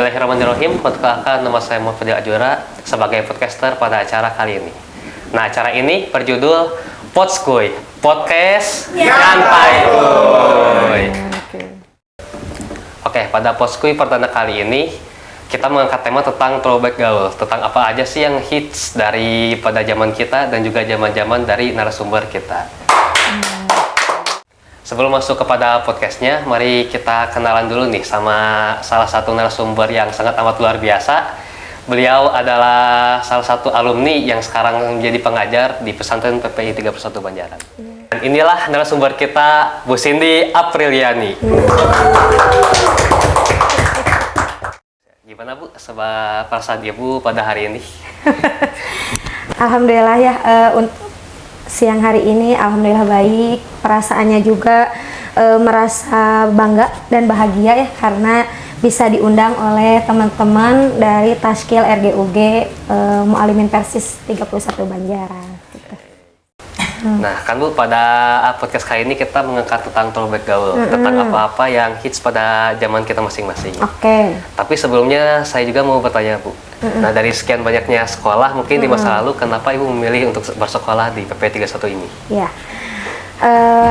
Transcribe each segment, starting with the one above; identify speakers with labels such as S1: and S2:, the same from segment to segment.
S1: Bismillahirrahmanirrahim. Perkenalkan, nama saya Muhammad Ajura sebagai podcaster pada acara kali ini. Nah, acara ini berjudul Podskuy, Podcast Nyantai. Oke, pada Podskuy perdana kali ini kita mengangkat tema tentang throwback gaul, tentang apa aja sih yang hits dari pada zaman kita dan juga zaman-zaman dari narasumber kita. Sebelum masuk kepada podcastnya, mari kita kenalan dulu nih sama salah satu narasumber yang sangat amat luar biasa. Beliau adalah salah satu alumni yang sekarang menjadi pengajar di pesantren PPI 31 Banjaran. Dan inilah narasumber kita, Bu Cindy Apriliani. Gimana Bu, perasaan Ibu pada hari ini?
S2: Alhamdulillah ya, untuk siang hari ini alhamdulillah baik, perasaannya juga merasa bangga dan bahagia ya karena bisa diundang oleh teman-teman dari Tashkil RGUG Mualimin Persis 31 Banjaran gitu.
S1: Nah kan Bu, pada podcast kali ini kita mengangkat tentang throwback gaul, tentang apa-apa yang hits pada zaman kita masing-masing.
S2: Oke.
S1: Tapi sebelumnya saya juga mau bertanya Bu, nah dari sekian banyaknya sekolah mungkin di masa lalu, kenapa Ibu memilih untuk bersekolah di PP 31 ini?
S2: Ya,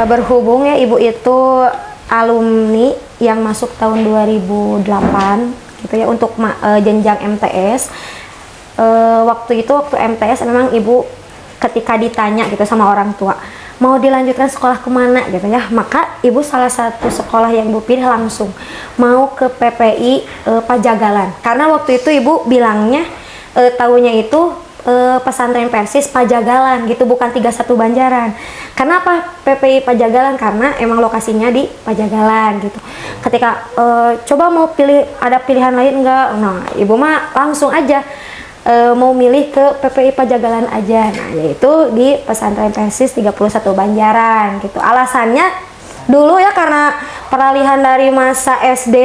S2: berhubung ya Ibu itu alumni yang masuk tahun 2008 gitu ya untuk jenjang MTS. Waktu MTS memang Ibu ketika ditanya gitu sama orang tua mau dilanjutkan sekolah kemana gitu ya, maka Ibu salah satu sekolah yang Ibu pilih langsung mau ke PPI Pajagalan, karena waktu itu Ibu bilangnya tahunya itu pesantren Persis Pajagalan gitu, bukan 31 Banjaran. Kenapa PPI Pajagalan? Karena emang lokasinya di Pajagalan gitu. Ketika coba mau pilih, ada pilihan lain enggak? Nah, Ibu mah langsung aja mau milih ke PPI Pajagalan aja. Nah, yaitu di pesantren Persis 31 Banjaran gitu. Alasannya dulu ya karena peralihan dari masa SD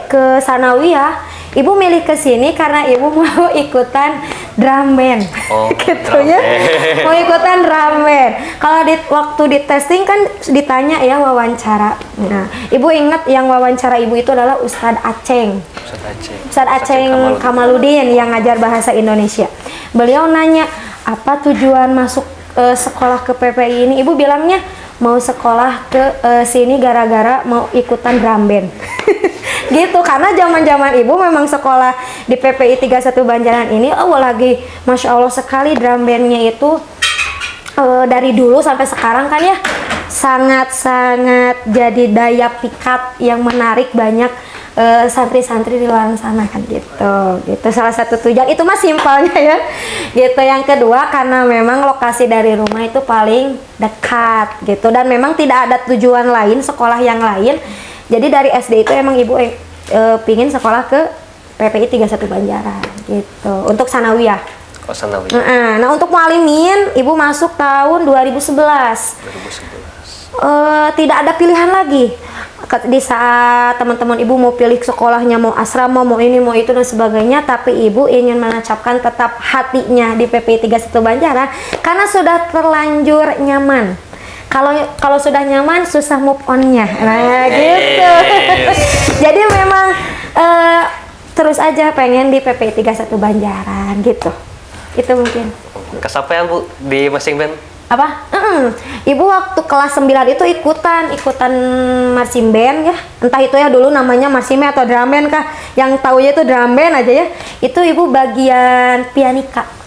S2: ke sanawiyah, Ibu milih ke sini karena Ibu mau ikutan drum band. Gitu ya. Mau ikutan drum band. Kalau waktu di testing kan ditanya ya wawancara. Nah, Ibu ingat yang wawancara Ibu itu adalah Ustadz Aceng. Ustadz Aceng Kamaludin yang ngajar bahasa Indonesia. Beliau nanya, apa tujuan masuk sekolah ke PPI ini? Ibu bilangnya mau sekolah ke sini gara-gara mau ikutan drum band. Gitu, karena zaman-zaman Ibu memang sekolah di PPI 31 Banjaran ini lagi Masya Allah sekali drum bandnya itu dari dulu sampai sekarang kan ya sangat-sangat jadi daya pikat yang menarik banyak santri-santri di luar sana kan gitu salah satu tujuan itu mah simpelnya ya gitu. Yang kedua karena memang lokasi dari rumah itu paling dekat gitu, dan memang tidak ada tujuan lain sekolah yang lain. Jadi dari SD itu emang Ibu pingin sekolah ke PPI 31 Banjaran gitu untuk sanawiyah.
S1: Oh, sanawiyah.
S2: Nah untuk mualimin Ibu masuk tahun 2011. Tidak ada pilihan lagi. Di saat teman-teman Ibu mau pilih sekolahnya, mau asrama, mau ini, mau itu dan sebagainya, tapi Ibu ingin menancapkan tetap hatinya di PPI 31 Banjaran karena sudah terlanjur nyaman. Kalau sudah nyaman susah move on-nya. Nah, gitu. Jadi memang terus aja pengen di PPI 31 Banjaran gitu. Itu mungkin.
S1: Kesampaian Bu di marching band?
S2: Apa? Ibu waktu kelas 9 itu ikutan marching band ya. Entah itu ya dulu namanya marching band atau drum band kah. Yang taunya itu drum band aja ya. Itu Ibu bagian pianika.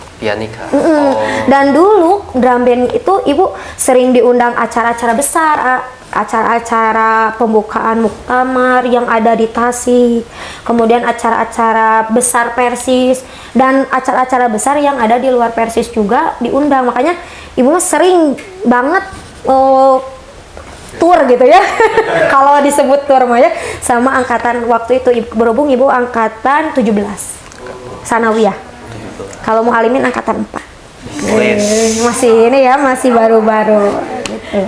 S2: Dan dulu drum band itu Ibu sering diundang acara-acara besar, acara-acara pembukaan muktamar yang ada di Tasik, kemudian acara-acara besar Persis dan acara-acara besar yang ada di luar Persis juga diundang. Makanya Ibu sering banget tour gitu ya. Kalau disebut tour mah ya, sama angkatan waktu itu berhubung Ibu angkatan 17 sanawiyah. Kalau mualimin angkatan 4. Masih ini ya, masih baru-baru gitu.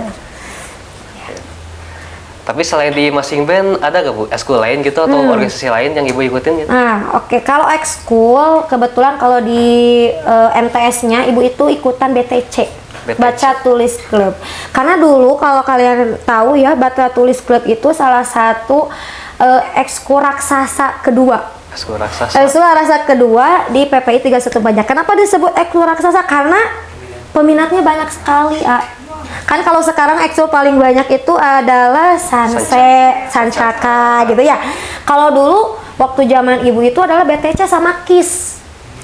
S1: Tapi selain di marching band ada gak Bu ekskul lain gitu atau organisasi lain yang Ibu ikutin gitu?
S2: Oke. Kalau ekskul kebetulan kalau di MTS-nya Ibu itu ikutan BTC. Baca Tulis Club. Karena dulu kalau kalian tahu ya, Baca Tulis Club itu salah satu ekskul raksasa kedua
S1: Ekskul raksasa.
S2: Ekskul raksasa kedua di PPI 31 Banjar. Kenapa disebut ekskul raksasa? Karena peminatnya banyak sekali, kan kalau sekarang ekskul paling banyak itu adalah Sancaka gitu ya. Kalau dulu waktu zaman ibu itu adalah BTC sama KIS.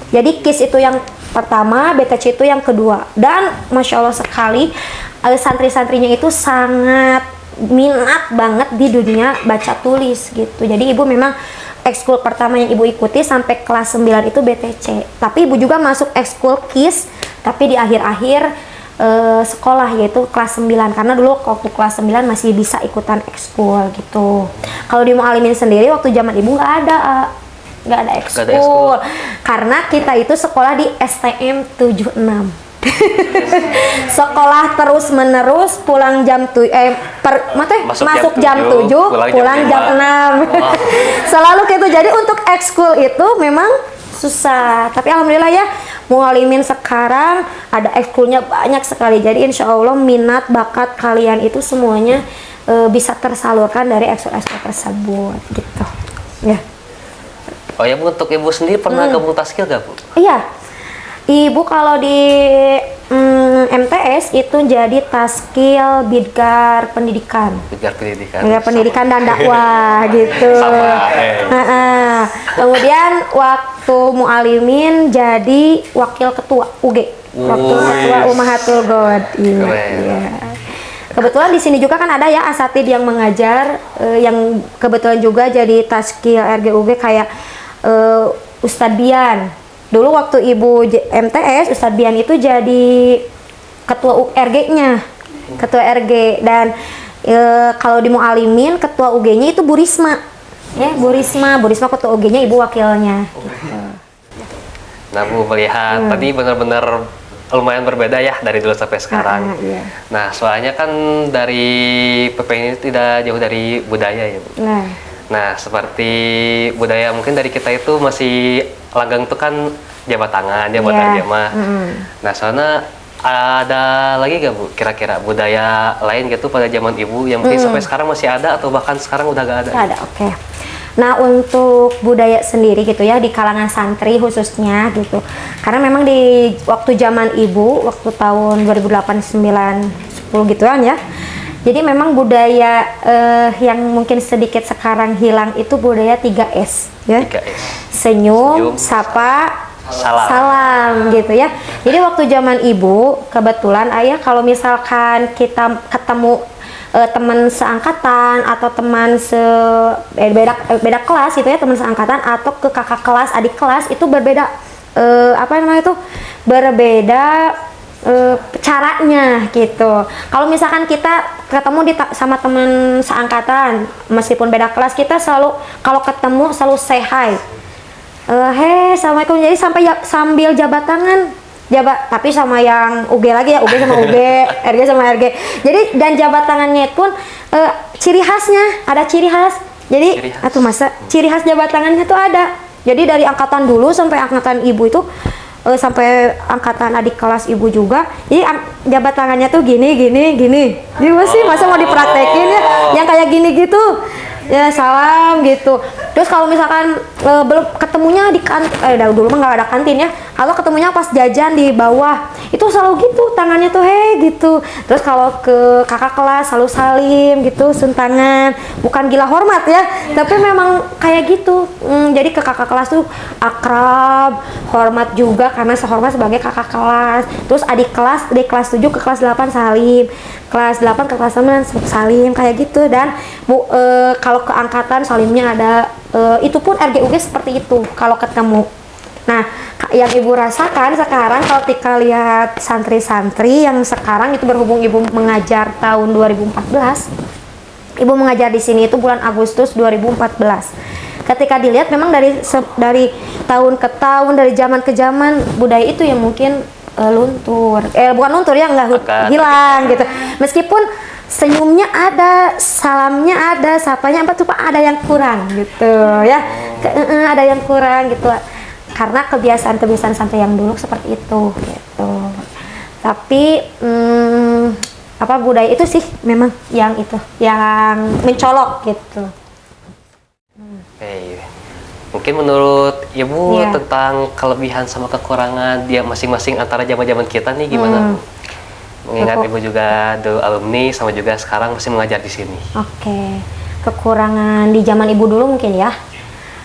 S2: Jadi KIS itu yang pertama, BTC itu yang kedua. Dan Masya Allah sekali, santri-santrinya itu sangat minat banget di dunia baca tulis gitu. Jadi ibu memang ekskul pertama yang ibu ikuti sampai kelas 9 itu BTC. Tapi ibu juga masuk ekskul KIS, tapi di akhir-akhir sekolah, yaitu kelas 9. Karena dulu waktu kelas 9 masih bisa ikutan ekskul gitu. Kalau di Mualimin sendiri waktu zaman ibu nggak ada ekskul. Karena kita itu sekolah di STM 76. Sekolah terus menerus, pulang jam masuk jam 7, pulang jam 6. Selalu gitu. Jadi untuk ekskul itu memang susah. Tapi alhamdulillah ya, Mualimin sekarang ada ekskulnya banyak sekali. Jadi insya Allah minat bakat kalian itu semuanya bisa tersalurkan dari ekskul-ekskul tersebut gitu. Ya.
S1: Oh ya, Bu, untuk ibu sendiri pernah gabung Taskil gak, Bu?
S2: Iya. Ibu kalau di MTS itu jadi Taskil Bidgar Pendidikan.
S1: Bidgar Pendidikan.
S2: Bidgar Pendidikan dan dakwah gitu.
S1: Sama.
S2: Kemudian waktu Mualimin jadi wakil ketua UG. Wakil ketua Umahatul God. Iya. Kebetulan di sini juga kan ada ya asatid yang mengajar, yang kebetulan juga jadi Taskil RGUG kayak Ustadz Bian. Dulu waktu ibu MTS, Ustadz Bian itu jadi ketua RG-nya, ketua RG. Dan kalau di Mualimin ketua UG-nya itu Bu Risma, ya Bu Risma ketua UG-nya, ibu wakilnya. Gitu.
S1: Nah, Bu, melihat tadi benar-benar lumayan berbeda ya dari dulu sampai sekarang.
S2: Iya.
S1: Nah, soalnya kan dari PPI ini tidak jauh dari budaya ya, Bu. Nah, seperti budaya mungkin dari kita itu masih langgang itu kan jabat tangan, jabatan jamaah. Nah, soalnya ada lagi gak, Bu, kira-kira budaya lain gitu pada zaman ibu yang mungkin sampai sekarang masih ada atau bahkan sekarang udah gak ada?
S2: Ada, oke. Nah, untuk budaya sendiri gitu ya, di kalangan santri khususnya gitu. Karena memang di waktu zaman ibu, waktu tahun 2008, 9, 10 gitu kan ya. Jadi memang budaya yang mungkin sedikit sekarang hilang itu budaya 3S ya.
S1: 3S.
S2: Senyum, sapa, salam gitu ya. Jadi waktu zaman ibu, kebetulan ayah kalau misalkan kita ketemu teman seangkatan atau teman beda kelas gitu ya, teman seangkatan atau ke kakak kelas, adik kelas, itu berbeda berbeda caranya gitu. Kalau misalkan kita ketemu sama teman seangkatan meskipun beda kelas, kita selalu kalau ketemu selalu say hi, hey assalamualaikum. Jadi sambil jabat tangan, tapi sama yang UG lagi ya, UG sama UG, RG sama RG. Jadi dan jabat tangannya pun ciri khasnya, ada ciri khas. Jadi ciri khas jabat tangannya tuh ada. Jadi dari angkatan dulu sampai angkatan ibu itu sampai angkatan adik kelas ibu juga. Jadi jabat tangannya tuh gini. Jadi masa mau dipraktekin ya yang kayak gini gitu. Ya salam gitu. Terus kalau misalkan belum ketemunya di kantin, dulu mah nggak ada kantin ya. Kalau ketemunya pas jajan di bawah, itu selalu gitu tangannya tuh gitu. Terus kalau ke kakak kelas selalu salim gitu, sentangan. Bukan gila hormat ya, tapi memang kayak gitu. Jadi ke kakak kelas tuh akrab, hormat juga karena sehormat sebagai kakak kelas. Terus adik kelas dari kelas 7 ke kelas 8 salim. Kelas 8 ke kelas 9 salim kayak gitu. Dan kalau ke angkatan salimnya ada, itu pun RGUG seperti itu kalau ketemu. Nah, yang ibu rasakan sekarang kalau kita lihat santri-santri yang sekarang itu, berhubung ibu mengajar tahun 2014, ibu mengajar di sini itu bulan Agustus 2014. Ketika dilihat memang dari tahun ke tahun, dari zaman ke zaman, budaya itu yang mungkin luntur, bukan luntur ya, nggak hilang gitu. Meskipun senyumnya ada, salamnya ada, sapanya apa tuh Pak, ada yang kurang gitu ya. Ada yang kurang gitu. Karena kebiasaan santri yang dulu seperti itu gitu. Tapi budaya itu sih memang yang mencolok gitu.
S1: Oke. mungkin menurut Ibu
S2: Iya.
S1: tentang kelebihan sama kekurangan dia masing-masing antara zaman-zaman kita nih gimana? Mengingat Ibu juga dulu alumni sama juga sekarang masih mengajar di sini.
S2: Oke, kekurangan di zaman ibu dulu mungkin ya.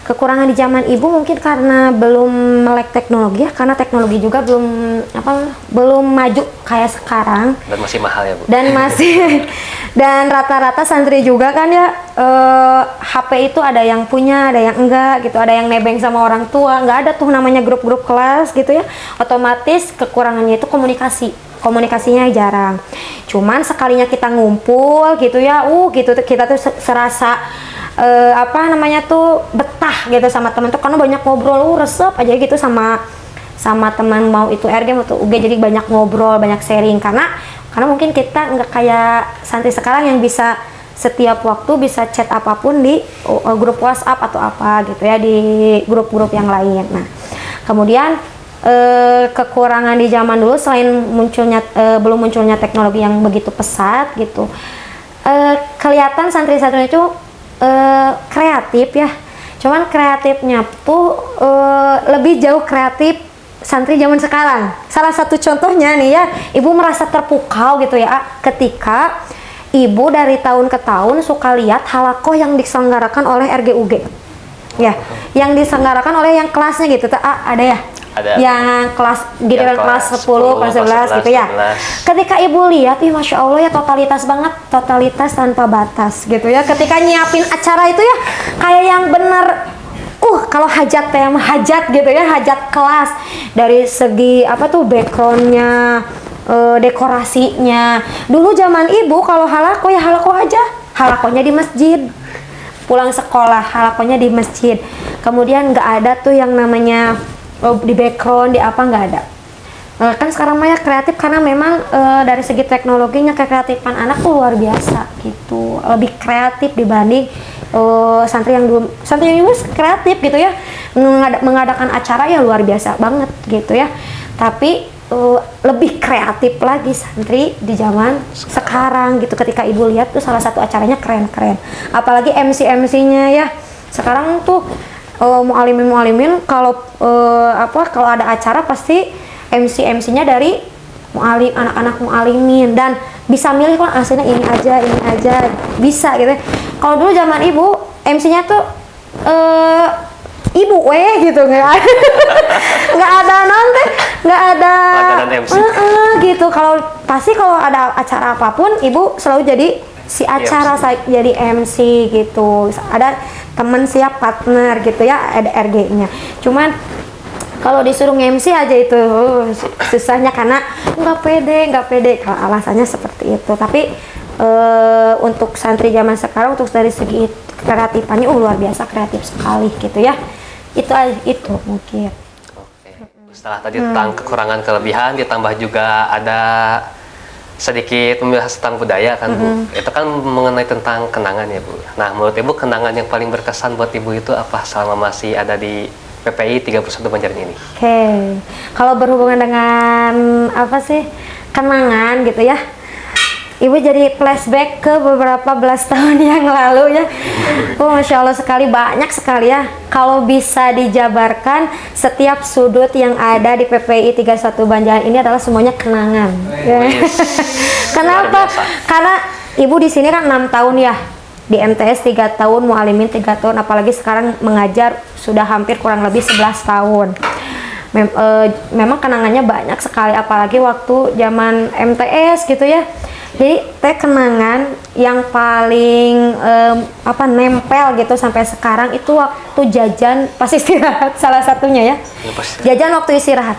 S2: Kekurangan di zaman ibu mungkin karena belum melek teknologi ya, karena teknologi juga belum maju kayak sekarang.
S1: Dan masih mahal ya Bu?
S2: Dan dan rata-rata santri juga kan ya, HP itu ada yang punya, ada yang enggak gitu, ada yang nebeng sama orang tua, nggak ada tuh namanya grup-grup kelas gitu ya. Otomatis kekurangannya itu komunikasinya jarang. Cuman sekalinya kita ngumpul gitu ya, gitu kita tuh serasa betah gitu sama teman tuh, karena banyak ngobrol, resep aja gitu sama teman, mau itu RG mau itu UG, jadi banyak ngobrol, banyak sharing, karena mungkin kita nggak kayak santri sekarang yang bisa setiap waktu bisa chat apapun di grup WhatsApp atau apa gitu ya, di grup-grup yang lain. Nah, kemudian kekurangan di zaman dulu selain belum munculnya teknologi yang begitu pesat gitu, kelihatan santri-santrinya itu kreatif ya. Cuman kreatifnya tuh lebih jauh kreatif santri zaman sekarang. Salah satu contohnya nih ya, ibu merasa terpukau gitu ya ketika ibu dari tahun ke tahun suka lihat halakoh yang diselenggarakan oleh RGUG ya, yang diselenggarakan oleh yang kelasnya gitu. Ada ya?
S1: Ada.
S2: Yang kelas giliran kelas 10, kelas 11 gitu ya.
S1: 11.
S2: Ketika ibu lihat, Masya Allah ya, totalitas banget, totalitas tanpa batas gitu ya. Ketika nyiapin acara itu ya, kayak yang bener, kalau hajat tema hajat gitu ya, hajat kelas, dari segi backgroundnya, dekorasinya. Dulu zaman ibu kalau halako ya halako aja, halakonya di masjid. Pulang sekolah halakonya di masjid. Kemudian nggak ada tuh yang namanya di background, di apa, nggak ada. Kan sekarang mah ya kreatif, karena memang dari segi teknologinya kekreatifan anak tuh luar biasa gitu, lebih kreatif dibanding santri yang dulu kreatif gitu ya, mengadakan acara ya luar biasa banget gitu ya, tapi lebih kreatif lagi santri di zaman sekarang gitu. Ketika ibu lihat tuh salah satu acaranya keren-keren, apalagi MC-MC-nya ya sekarang tuh. Mualimin kalau ada acara pasti MC-nya dari anak-anak mualimin, dan bisa milih kan aslinya ini aja bisa gitu. Kalau dulu zaman ibu MC-nya tuh ibu gitu, nggak ada
S1: MC.
S2: Gitu. Kalau ada acara apapun ibu selalu jadi si acara, jadi MC gitu. Ada teman siap partner gitu ya, ada RG-nya. Cuman kalau disuruh MC aja itu susahnya, karena nggak pede kalau alasannya seperti itu. Tapi untuk santri zaman sekarang, untuk dari segi kreatifannya luar biasa kreatif sekali gitu ya. Itu mungkin.
S1: Oke. Setelah tadi tentang kekurangan kelebihan, ditambah juga ada sedikit membahas tentang budaya kan Bu. Itu kan mengenai tentang kenangan ya Bu. Nah, menurut Ibu kenangan yang paling berkesan buat Ibu itu apa selama masih ada di PPI 31 Banjaran ini?
S2: Oke. Kalau berhubungan dengan kenangan gitu ya, Ibu jadi flashback ke beberapa belas tahun yang lalu ya. Masya Allah sekali, banyak sekali ya. Kalau bisa dijabarkan, setiap sudut yang ada di PPI 31 Banjaran ini adalah semuanya kenangan. Kenapa? Karena Ibu di sini kan 6 tahun ya. Di MTS 3 tahun, mualimin 3 tahun, apalagi sekarang mengajar sudah hampir kurang lebih 11 tahun. Memang kenangannya banyak sekali, apalagi waktu zaman MTS gitu ya. Jadi kenangan yang paling nempel gitu sampai sekarang itu waktu jajan pas istirahat, salah satunya ya. Jajan waktu istirahat.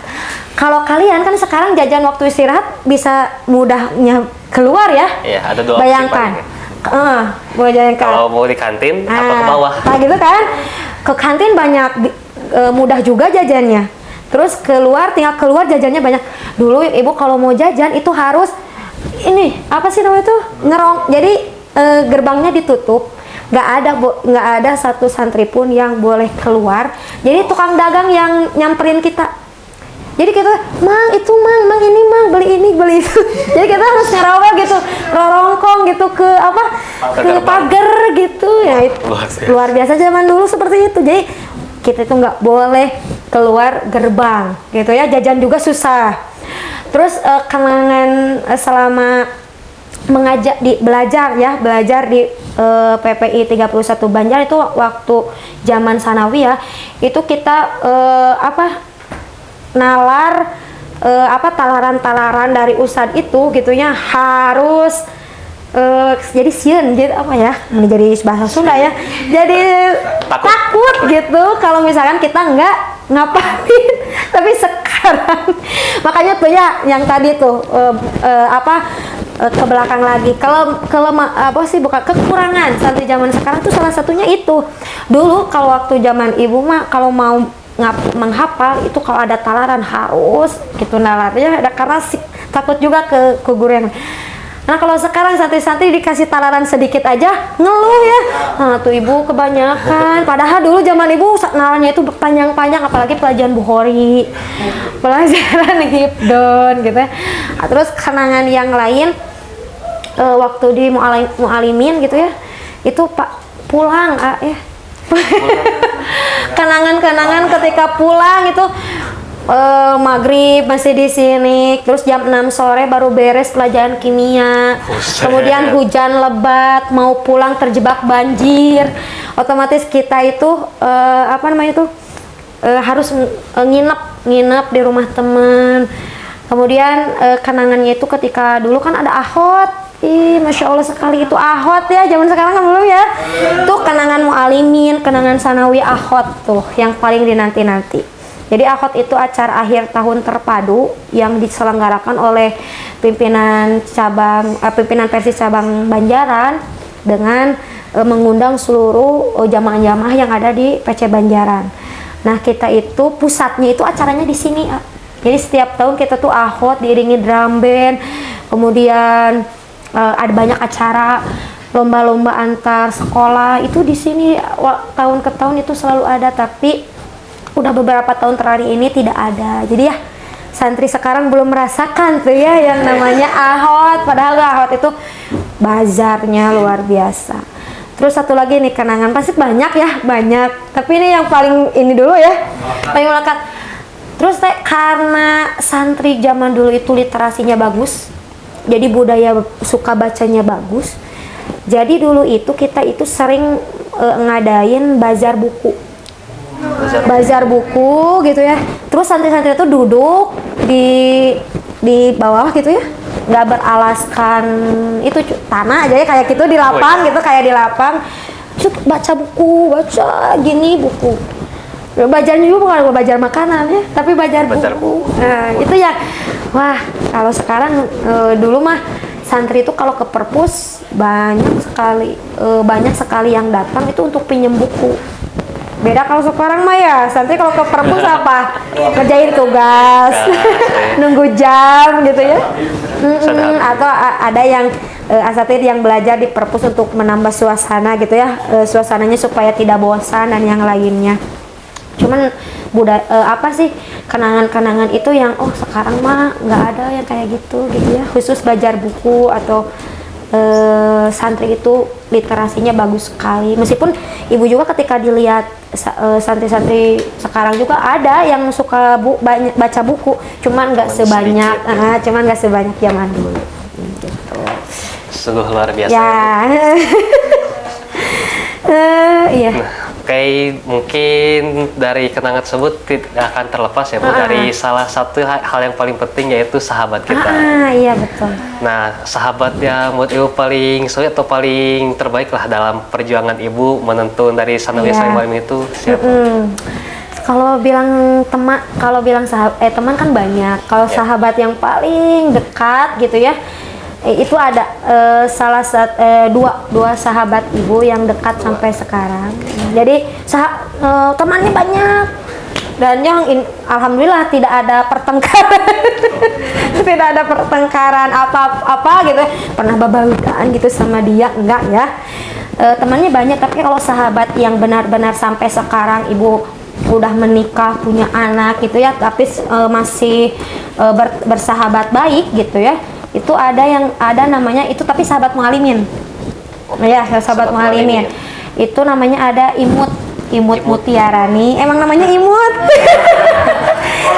S2: Kalau kalian kan sekarang jajan waktu istirahat bisa mudahnya keluar ya.
S1: Iya, ada dua opsi.
S2: Bayangkan. Bayangkan.
S1: Kalau mau di kantin atau ke bawah.
S2: Nah gitu kan. Ke kantin banyak mudah juga jajannya. Terus tinggal keluar jajannya banyak. Dulu ibu kalau mau jajan itu harus ngerong. Jadi gerbangnya ditutup, nggak ada satu santri pun yang boleh keluar. Jadi tukang dagang yang nyamperin kita. Jadi kita, mang ini beli ini beli itu. Jadi kita harus ngerawel gitu, rorongkong gitu ke pagar gitu ya. Luar biasa zaman dulu seperti itu. Jadi kita itu nggak boleh keluar gerbang gitu ya, jajan juga susah. Terus kenangan selama belajar di PPI 31 Banjar itu waktu zaman sanawiyah itu kita nalar talaran-talaran dari ustadz itu gitunya harus jadi sieun gitu apa ya, ini jadi bahasa Sunda ya, jadi takut gitu kalau misalkan kita nggak ngapain. Tapi sekarang makanya tuh ya yang tadi tuh ke belakang lagi, kalau bukan kekurangan santri zaman sekarang tuh salah satunya itu. Dulu kalau waktu zaman ibu mah kalau mau menghafal itu kalau ada talaran harus gitu nalarnya, karena takut juga ke guru yang. Nah kalau sekarang santri-santri dikasih talaran sedikit aja ngeluh ya, nah tuh ibu kebanyakan. Padahal dulu zaman ibu nalarnya itu panjang-panjang, apalagi pelajaran Bukhari, pelajaran hibdon gitu ya. Nah, terus kenangan yang lain waktu di mualimin gitu ya, itu pak pulang kenangan-kenangan ketika pulang itu maghrib masih di sini, terus jam 6 sore baru beres pelajaran kimia. Kemudian hujan lebat, mau pulang terjebak banjir. Otomatis kita itu harus nginep di rumah teman. Kemudian kenangannya itu ketika dulu kan ada ahot. Masya Allah sekali itu ahot ya, zaman sekarang kan belum ya. Tuh kenangan mualimin, kenangan sanawi ahot tuh yang paling dinanti-nanti. Jadi ahot itu acara akhir tahun terpadu yang diselenggarakan oleh pimpinan Persis cabang Banjaran dengan mengundang seluruh jamaah-jamaah yang ada di PC Banjaran. Nah kita itu pusatnya itu acaranya di sini. Jadi setiap tahun kita tuh ahot diiringi drum band, kemudian ada banyak acara lomba-lomba antar sekolah itu di sini tahun ke tahun itu selalu ada, tapi udah beberapa tahun terakhir ini tidak ada. Jadi ya santri sekarang belum merasakan tuh ya yang namanya ahot, padahal ahot itu bazarnya luar biasa. Terus satu lagi nih kenangan, pasti banyak, tapi ini yang paling ini dulu ya, paling melekat. Terus karena santri zaman dulu itu literasinya bagus, jadi budaya suka bacanya bagus. Jadi dulu itu kita itu sering ngadain bazar buku gitu ya. Terus santri-santri itu duduk di bawah gitu ya, nggak beralaskan itu tanah aja ya, kayak gitu di lapang gitu, kayak di lapang. Terus baca buku, gini buku. Belajarnya juga bukan belajar makanan ya, tapi belajar buku. Nah itu ya, wah kalau sekarang dulu mah santri itu kalau ke perpus banyak sekali yang datang itu untuk pinjem buku. Beda kalau sekarang mah ya, santri kalau ke perpus apa? Ngerjain tugas, nunggu jam gitu ya. Atau ada yang asatid yang belajar di perpus untuk menambah suasana gitu ya, suasananya supaya tidak bosan dan yang lainnya. Cuman kenangan-kenangan itu yang sekarang mah nggak ada yang kayak gitu ya, khusus belajar buku atau santri itu literasinya bagus sekali. Meskipun ibu juga ketika dilihat santri-santri sekarang juga ada yang suka baca buku, cuman nggak sebanyak zaman dulu. Gitu.
S1: Sungguh luar biasa.
S2: Ya. Iya.
S1: Oke, mungkin dari kenangan tersebut tidak akan terlepas ya Bu, dari salah satu hal yang paling penting yaitu sahabat kita.
S2: Iya betul.
S1: Nah, sahabat yang menurut Ibu paling sulit atau paling terbaik lah dalam perjuangan Ibu menuntun dari sanawiyah Salim itu siapa?
S2: Kalau bilang teman kan banyak. Kalau sahabat yang paling dekat gitu ya, itu ada dua sahabat ibu yang dekat sampai sekarang. Jadi temannya banyak dan alhamdulillah tidak ada pertengkaran. Tidak ada pertengkaran apa gitu. Pernah babahudan gitu sama dia enggak ya. Temannya banyak, tapi kalau sahabat yang benar-benar sampai sekarang ibu udah menikah, punya anak gitu ya, tapi masih bersahabat baik gitu ya. Itu ada namanya itu, tapi sahabat mualimin. Ya, sahabat mualimin. Itu namanya ada Imut. Imut Mutiarani. Emang namanya Imut.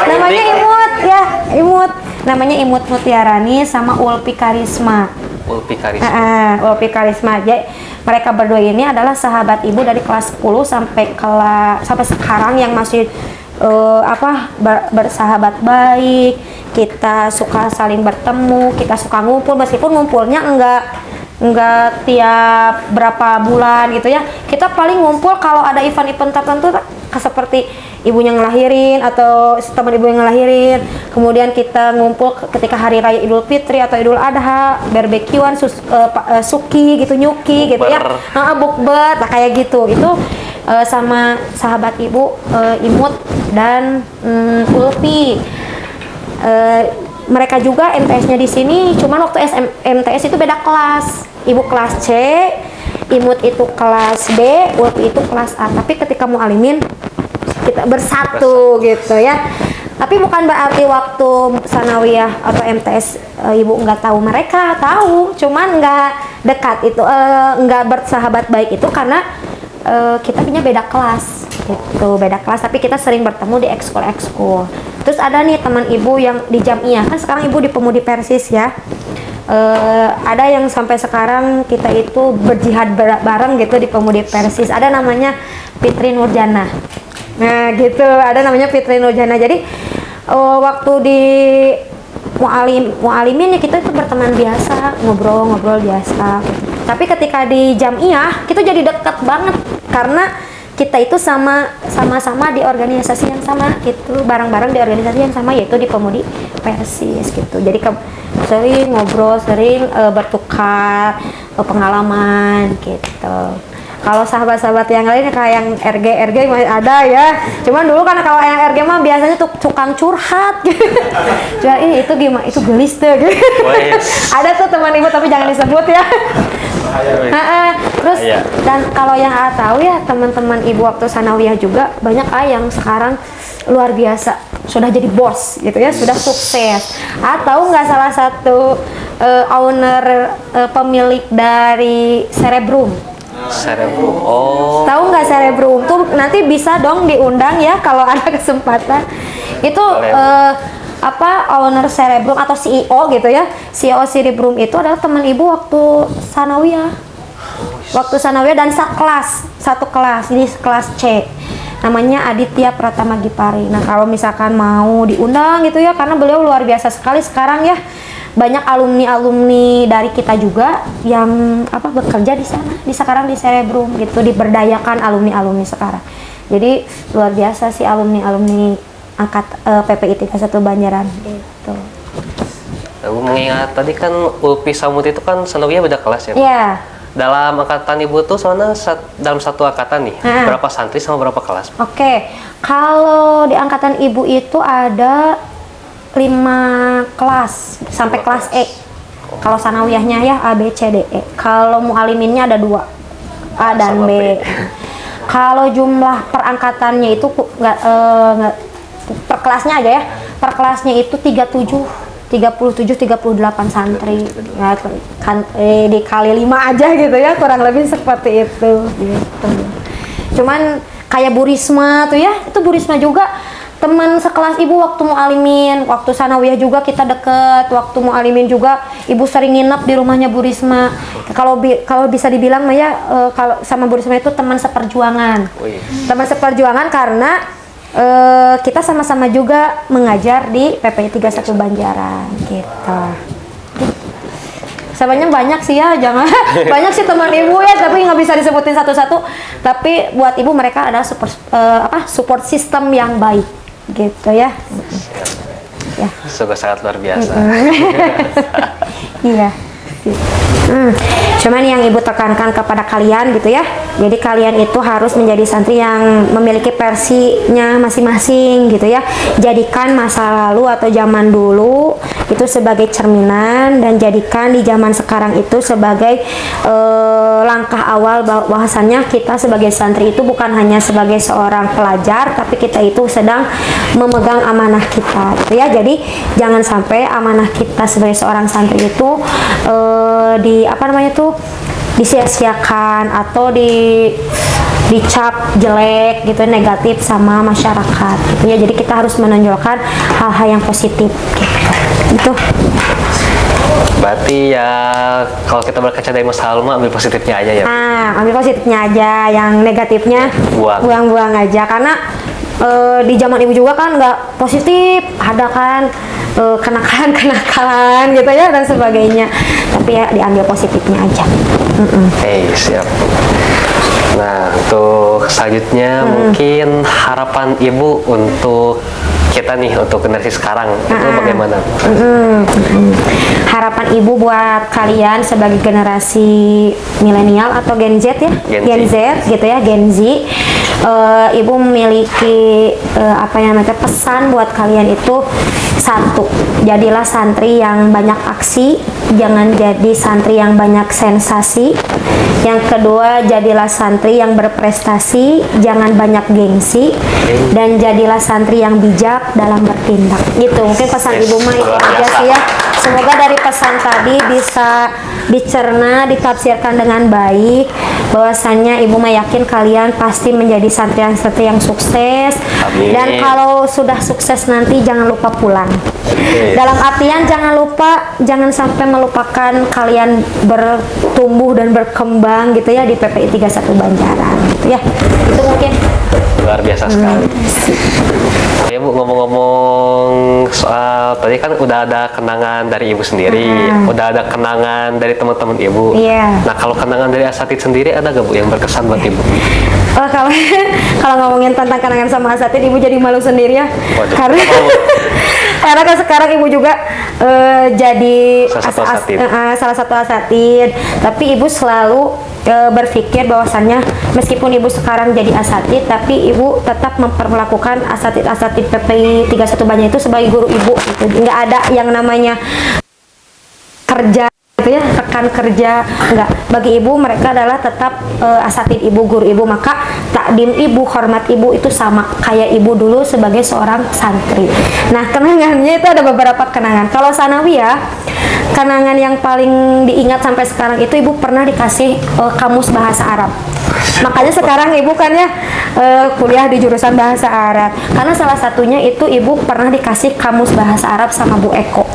S2: Namanya Imut ya, Imut. Namanya Imut Mutiarani sama Ulpi Karisma.
S1: Ulpi Karisma.
S2: Ulpi Karisma. Jadi mereka berdua ini adalah sahabat ibu dari kelas 10 sampai sekarang yang masih bersahabat baik. Kita suka saling bertemu, kita suka ngumpul meskipun ngumpulnya enggak tiap berapa bulan gitu ya. Kita paling ngumpul kalau ada event-event tertentu seperti ibunya ngelahirin atau teman ibu yang ngelahirin. Kemudian kita ngumpul ketika hari raya Idul Fitri atau Idul Adha, barbekyuan, suki gitu, nyuki gitu ya. Bukber, kayak gitu. Itu sama sahabat ibu Imut dan Ulpi. Mereka juga MTS-nya di sini, cuman waktu MTS itu beda kelas. Ibu kelas C, Imut itu kelas B, Ulpi itu kelas A. Tapi ketika mau alimin kita bersatu gitu ya. Tapi bukan berarti waktu sanawiyah atau MTS ibu nggak tahu mereka, tahu, cuman nggak dekat itu, nggak bersahabat baik itu karena kita punya beda kelas gitu, beda kelas. Tapi kita sering bertemu di ekskul. Terus ada nih teman ibu yang di Jamiah, kan sekarang ibu di Pemudi Persis ya. Ada yang sampai sekarang kita itu berjihad bareng gitu di Pemudi Persis. Ada namanya Fitri Nurjana. Nah gitu, ada namanya Fitri Nurjana. Jadi waktu di mualimin ya kita itu berteman biasa, ngobrol biasa. Tapi ketika di Jamiah kita jadi dekat banget karena kita itu sama-sama di organisasi yang sama gitu, bareng-bareng di organisasi yang sama, yaitu di Pemudi Persis gitu. Jadi sering ngobrol, sering bertukar pengalaman gitu. Kalau sahabat-sahabat yang lain kayak yang RG masih ada ya. Cuman dulu kan kalau yang RG mah biasanya tuh tukang curhat gitu. Cuman itu gimana? Itu gelis tuh gitu. Ada tuh teman ibu tapi jangan disebut ya. Terus dan kalau yang tahu ya teman-teman ibu waktu sanawiyah juga banyak yang sekarang luar biasa, sudah jadi bos gitu ya, sudah sukses. Atau nggak salah satu owner pemilik dari Cerebrum.
S1: Oh.
S2: Tahu nggak Cerebrum? Tuh nanti bisa dong diundang ya kalau ada kesempatan. Itu owner Cerebrum atau CEO gitu ya. CEO Cerebrum itu adalah teman ibu waktu sanawiyah. Dan satu kelas, ini kelas C. Namanya Aditya Pratama Gipari. Nah, kalau misalkan mau diundang gitu ya, karena beliau luar biasa sekali sekarang ya. Banyak alumni dari kita juga yang bekerja di sana, sekarang di Cerebrum gitu, diberdayakan alumni sekarang. Jadi luar biasa sih alumni angkat PPI 31 Banjaran gitu.
S1: Aku mengingat tadi kan Ulpi Samut itu kan sanawiyah beda kelas ya?
S2: Iya.
S1: Dalam angkatan ibu tuh soalnya dalam satu angkatan nih, berapa santri sama berapa kelas?
S2: Oke, kalau di angkatan ibu itu ada 5 kelas sampai kelas E. Kalau sanawiyahnya ya A, B, C, D, E. Kalau mualiminnya ada 2, A dan B. Kalau jumlah perangkatannya itu nggak per kelasnya aja ya. Per kelasnya itu 37-38 santri. Ya, kan dikali 5 aja gitu ya, kurang lebih seperti itu gitu. Cuman kayak Bu Risma tuh ya, itu Bu Risma juga teman sekelas ibu waktu mualimin, waktu sanawiyah juga kita deket, waktu mualimin juga ibu sering nginep di rumahnya Bu Risma. Kalau bisa dibilang Maya kalau sama Bu Risma itu teman seperjuangan. Teman seperjuangan karena kita sama-sama juga mengajar di PPI 31 Banjaran gitu. Sebenarnya banyak sih ya, jangan banyak sih teman ibu ya, tapi nggak bisa disebutin satu-satu. Tapi buat ibu mereka adalah support system yang baik gitu ya. Ya.
S1: Sungguh sangat luar biasa.
S2: Iya. Cuman yang ibu tekankan kepada kalian gitu ya, jadi kalian itu harus menjadi santri yang memiliki versinya masing-masing gitu ya. Jadikan masa lalu atau zaman dulu itu sebagai cerminan, dan jadikan di zaman sekarang itu sebagai langkah awal bahwasannya kita sebagai santri itu bukan hanya sebagai seorang pelajar, tapi kita itu sedang memegang amanah kita gitu ya. Jadi jangan sampai amanah kita sebagai seorang santri itu disia-siakan atau dicap jelek gitu, negatif sama masyarakat gitu ya. Jadi kita harus menonjolkan hal-hal yang positif gitu.
S1: Berarti ya kalau kita berkaca dari masa lalu mah ambil positifnya aja ya.
S2: Ambil positifnya aja, yang negatifnya buang-buang aja. Karena di zaman ibu juga kan nggak positif, ada kan kenakalan gitu ya dan sebagainya. Tapi ya diambil positifnya aja.
S1: Siap. Nah, untuk selanjutnya mungkin harapan ibu untuk kita nih, untuk generasi sekarang itu bagaimana?
S2: Harapan ibu buat kalian sebagai generasi milenial atau Gen Z ya, Gen Z gitu ya, Gen Z. Ibu memiliki apa yang namanya pesan buat kalian itu satu, jadilah santri yang banyak aksi, jangan jadi santri yang banyak sensasi. Yang kedua, jadilah santri yang berprestasi, jangan banyak gengsi, dan jadilah santri yang bijak dalam bertindak. Gitu, mungkin pesan ibu mah itu aja sih ya. Semoga dari pesan tadi bisa dicerna, ditafsirkan dengan baik. Bahwasannya ibu mah yakin kalian pasti menjadi santri yang sukses.
S1: Amin.
S2: Dan kalau sudah sukses nanti jangan lupa pulang. Dalam artian jangan sampai melupakan kalian bertumbuh dan berkembang gitu ya di PPI 31 Banjaran gitu ya. Itu mungkin
S1: luar biasa sekali. Ya Bu, ngomong-ngomong soal tadi kan udah ada kenangan dari ibu sendiri, udah ada kenangan dari teman-teman ibu. Nah, kalau kenangan dari asatid sendiri ada gak Bu yang berkesan buat ibu?
S2: Kalau kalau ngomongin tentang kenangan sama asatid, ibu jadi malu sendiri ya.
S1: Waduh,
S2: karena kan sekarang ibu juga jadi
S1: salah satu
S2: asatid, tapi ibu selalu berpikir bahwasannya meskipun ibu sekarang jadi asatid, tapi ibu tetap memperlakukan asatid PPI 31 Banjar itu sebagai guru ibu gitu. Nggak ada yang namanya kerja gitu ya, rekan kerja, enggak. Bagi ibu mereka adalah tetap asatid ibu, guru ibu, maka takdim ibu, hormat ibu itu sama kayak ibu dulu sebagai seorang santri. Nah, kenangannya itu ada beberapa kenangan. Kalau sanawiyah, kenangan yang paling diingat sampai sekarang itu ibu pernah dikasih kamus bahasa Arab. Makanya sekarang ibu kan ya kuliah di jurusan bahasa Arab. Karena salah satunya itu ibu pernah dikasih kamus bahasa Arab sama Bu Eko.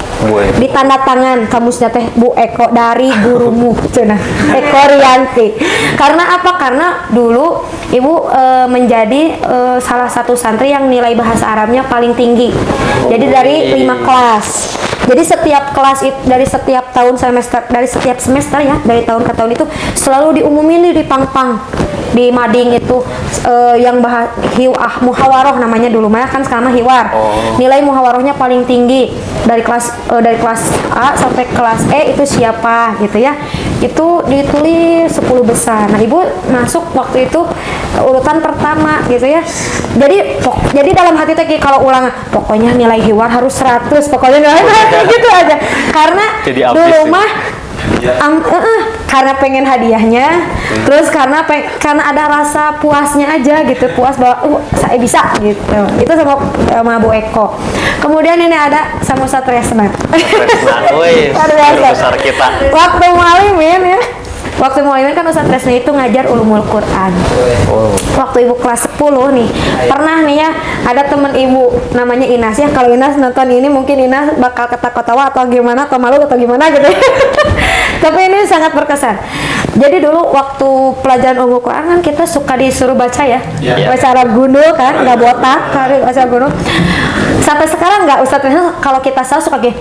S2: Di tanda tangan kamusnya teh Bu Eko dari gurumu, cenah Eko Rianti. Karena apa? Karena dulu ibu menjadi salah satu santri yang nilai bahasa Arabnya paling tinggi. Jadi dari 5 kelas. Jadi setiap kelas itu dari setiap tahun semester, dari setiap semester ya, dari tahun ke tahun itu selalu diumumin di pang-pang di mading itu yang muhawaroh namanya dulu, mah kan sekarang hiwar. Nilai muhawarohnya paling tinggi dari kelas A sampai kelas E itu siapa gitu ya. Itu ditulis 10 besar. Nah, ibu masuk waktu itu urutan pertama gitu ya. Jadi dalam hati teh kalau ulangan pokoknya nilai hiwar harus 100, pokoknya nilai gitu aja. Karena dulu mah karena pengen hadiahnya, terus karena ada rasa puasnya aja gitu, puas bahwa saya bisa gitu. Itu sama Bu Eko. Kemudian ini ada sama Ustaz Tresna.
S1: Besar kita.
S2: Waktu mualimin kan Ustaz Tresna itu ngajar ulumul Quran. Waktu ibu kelas 10 nih, pernah nih ya ada temen ibu namanya Inas ya. Kalau Inas nonton ini mungkin Inas bakal ketawa-tawa atau gimana, atau malu atau gimana gitu ya. Tapi ini sangat berkesan. Jadi dulu waktu pelajaran ulumul Quran kan kita suka disuruh baca ya, baca Arab gundul kan, nggak botak, baca gundul. Sampai sekarang nggak, Ustaz Tresna kalau kita salah suka gini,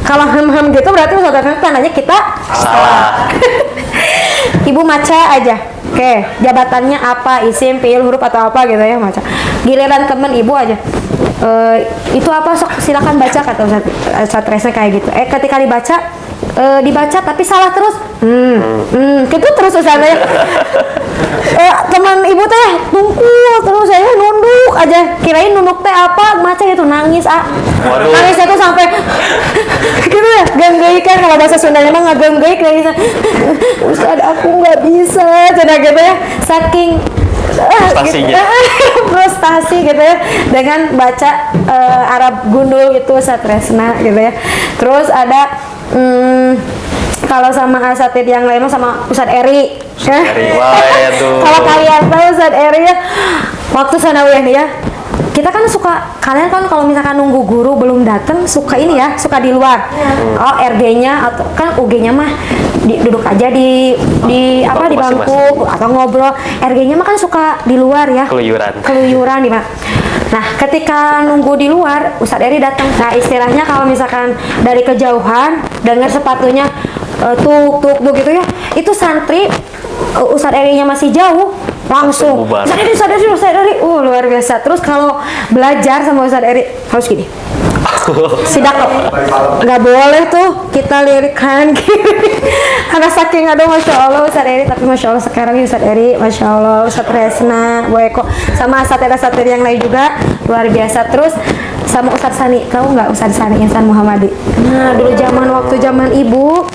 S2: kalau hem gitu berarti Ustaz Tresna tandanya kita salah. Ibu maca aja, oke, jabatannya apa, isim, fiil, huruf atau apa gitu ya, maca. Giliran temen ibu aja, itu apa, sok silakan baca, kata Ustaz Tresna kayak gitu. Ketika dibaca tapi salah terus, gitu terus Ustaznya. Teman ibu teh tungkul terus, saya nunduk aja, kirain nunduk teh apa, maca gitu, nangis nangisnya tuh sampai gitu ya, genggei kan, kalau bahasa Sundanya mah ngagenggeik nangis. Ustaz aku nggak bisa, cina gitu ya, saking frustasi gitu ya dengan baca Arab gundul itu Ustaz Tresna gitu ya. Terus ada Kalau sama asatid yang lain mah sama Ustadz Eri.
S1: Dari waduh.
S2: Kalau kalian tahu Ustadz Eri ya, waktu sanawiyah nih ya, kita kan suka, kalian kan kalau misalkan nunggu guru belum datang suka ini ya, suka di luar. Oh RG-nya atau kan UG-nya mah duduk aja di apa di bangku atau ngobrol. RG-nya mah kan suka di luar ya. Keluyuran di mana. Nah, ketika nunggu di luar, Ustadz Eri datang. Nah, istilahnya kalau misalkan dari kejauhan dengar sepatunya tuk gitu ya, itu santri Ustadz Eri-nya masih jauh, langsung Ustadz Eri, luar biasa. Terus kalau belajar sama Ustadz Eri harus gini. Sidak nggak boleh tuh kita lirik kanan kiri karena saking aduh masya Allah Ustadz Eri. Tapi masya Allah sekarang Ustadz Eri, masya Allah Ustadz Resna, Bu Eko sama asatid yang lain juga luar biasa. Terus sama Ustadz Sani, tahu nggak Ustadz Sani Insan Muhammadi? Nah dulu waktu zaman ibu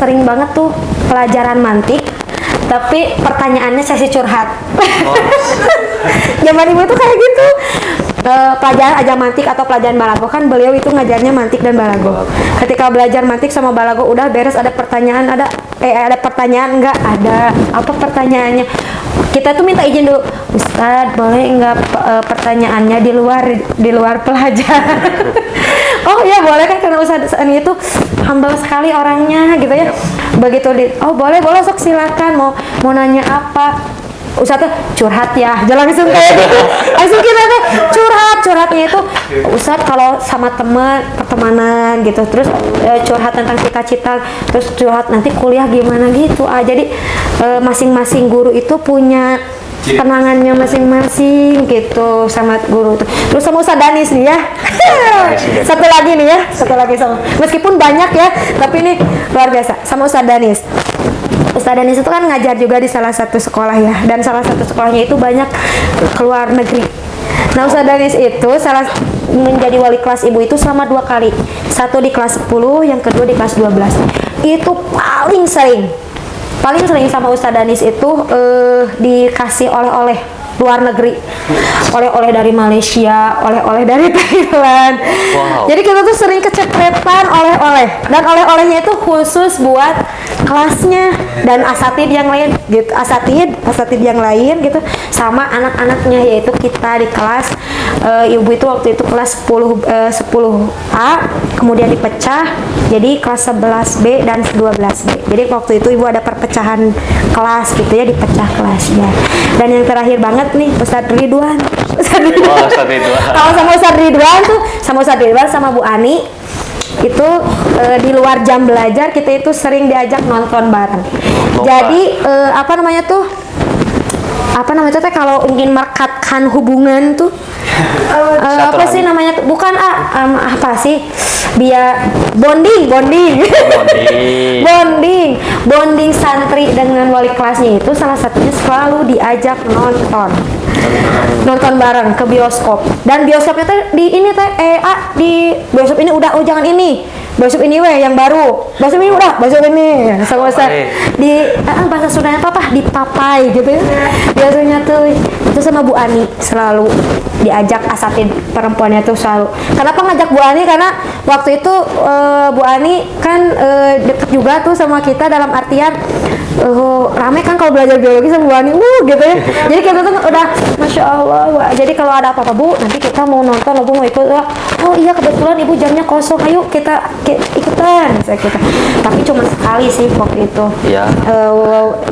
S2: sering banget tuh pelajaran mantik, tapi pertanyaannya sesi curhat. Zaman ibu tuh kayak gitu. Pelajaran aja mantik atau pelajaran balago kan beliau itu ngajarnya mantik dan balago. Ketika belajar mantik sama balago udah beres, ada pertanyaan ada pertanyaan nggak ada, apa pertanyaannya, kita tuh minta izin dulu, Ustadz boleh nggak pertanyaannya di luar pelajaran. Oh iya boleh kan, karena Ustadz ini itu humble sekali orangnya gitu ya. Begitu oh boleh sok silakan, mau nanya apa. Ustadz curhat ya, jangan langsung kayak gitu. Langsung kita tuh curhatnya itu Ustadz kalau sama pertemanan gitu, terus curhat tentang cita-cita, terus curhat nanti kuliah gimana gitu. Jadi masing-masing guru itu punya kenangannya masing-masing gitu sama guru tuh. Terus sama Ustadz Danis nih ya. Satu lagi sama. Meskipun banyak ya, tapi ini luar biasa sama Ustadz Danis. Ustadz Danis itu kan ngajar juga di salah satu sekolah ya, dan salah satu sekolahnya itu banyak keluar negeri. Nah Ustadz Danis itu menjadi wali kelas ibu itu selama 2 kali, satu di kelas 10, yang kedua di kelas 12. Itu paling sering sama Ustadz Danis itu dikasih oleh-oleh luar negeri, oleh-oleh dari Malaysia, oleh-oleh dari Thailand. Wow. Jadi kita tuh sering kecepretan oleh-oleh, dan oleh-olehnya itu khusus buat kelasnya dan asatid yang lain gitu, asatid yang lain gitu, sama anak-anaknya, yaitu kita di kelas ibu itu waktu itu kelas 10A, kemudian dipecah jadi kelas 11B dan 12B. Jadi waktu itu ibu ada perpecahan kelas gitu ya, dipecah kelasnya. Dan yang terakhir banget nih Ustadz Ridwan. Kalau sama Ustadz Ridwan tuh, sama Bu Ani itu di luar jam belajar kita itu sering diajak nonton bareng. Jadi apa namanya tuh kalau ingin merekatkan hubungan tuh apa sih namanya tuh, bukan apa sih, biar bonding santri dengan wali kelasnya itu salah satunya selalu diajak nonton bareng ke bioskop. Dan bioskopnya tuh di bioskop ini udah, jangan ini, bioskop ini yang baru, bioskop ini sama di bahasa Sundanya apa di papai gitu ya. Biasanya tuh itu sama Bu Ani selalu diajak asatid perempuannya tuh selalu. Kenapa ngajak Bu Ani? Karena waktu itu Bu Ani kan deket juga tuh sama kita, dalam artian rame kan kalau belajar biologi sama Bu Ani gitu ya. Jadi kita tuh udah masya Allah. Jadi kalau ada apa-apa Bu, nanti kita mau nonton, Bu mau ikut. Oh iya kebetulan Ibu jamnya kosong, ayo kita ikutan kita. Tapi cuma sekali sih waktu itu ya.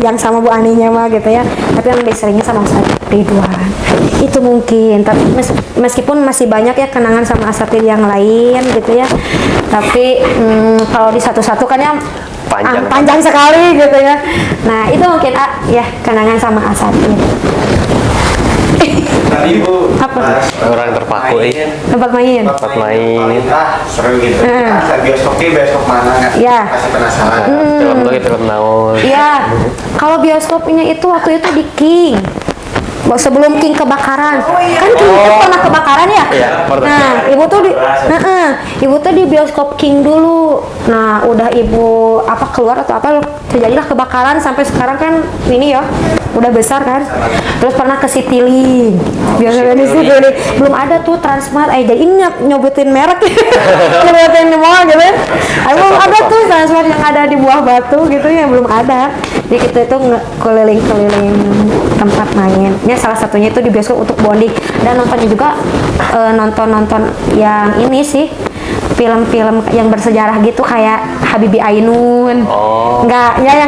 S2: Yang sama Bu Aninya mah gitu ya. Tapi yang lebih seringnya sama Ustadz Ridwan. Itu mungkin, tapi meskipun masih banyak ya kenangan sama asatid yang lain gitu ya. Tapi kalau di satu-satu kan ya panjang sekali gitu ya. Nah itu mungkin ya kenangan sama asatid.
S3: Tadi Bu
S1: orang terpaku
S2: tempat main
S3: seru gitu. Bioskop mana nggak?
S2: Ya.
S3: Masih penasaran.
S1: Film naon.
S2: Iya. Kalau bioskopnya itu waktu itu di King. Sebelum King kebakaran. Kan King itu pernah kebakaran ya?
S1: Iya, pernah.
S2: Nah, ibu tuh di bioskop King dulu. Nah, udah ibu keluar atau apa terjadilah kebakaran sampai sekarang kan ini ya udah besar kan. Terus pernah ke Citylink. Biasanya di Citylink belum ada tuh Transmart. Jadi ini nyobetin merek. Nyobetin di mall gitu. Belum ada tuh Transmart yang ada di Buah Batu gitu ya, belum ada. Jadi kita itu keliling-keliling tempat main. Ini salah satunya itu di bioskop untuk bonding dan nontonnya juga nonton yang ini sih film-film yang bersejarah gitu kayak Habibie Ainun.
S1: Oh.
S2: Enggak ya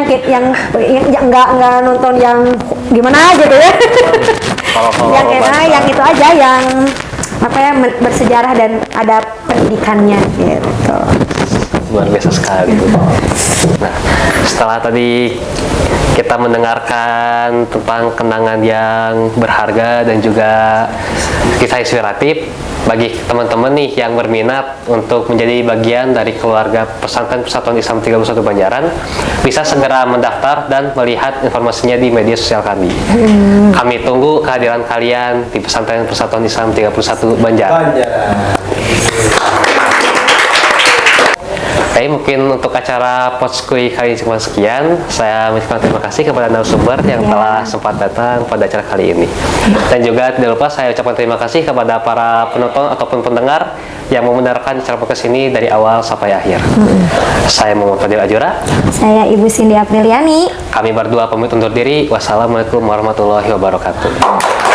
S2: enggak nonton yang gimana gitu ya. Yang yang itu aja yang bersejarah dan ada pendidikannya gitu.
S1: Luar biasa sekali. Nah, setelah tadi kita mendengarkan tentang kenangan yang berharga dan juga kisah inspiratif bagi teman-teman nih yang berminat untuk menjadi bagian dari keluarga Pesantren Persatuan Islam 31 Banjaran, bisa segera mendaftar dan melihat informasinya di media sosial kami. Kami tunggu kehadiran kalian di Pesantren Persatuan Islam 31 Banjaran. Oke, mungkin untuk acara Potskui kali ini cuma sekian. Saya mengucapkan terima kasih kepada narasumber yang telah sempat datang pada acara kali ini. Dan juga tidak lupa saya ucapkan terima kasih kepada para penonton ataupun pendengar yang mau mendengarkan acara podcast ini dari awal sampai akhir. Saya Muhammad Fadil Ajura.
S2: Saya Ibu Cindy Apriliani.
S1: Kami berdua pamit undur diri. Wassalamualaikum warahmatullahi wabarakatuh.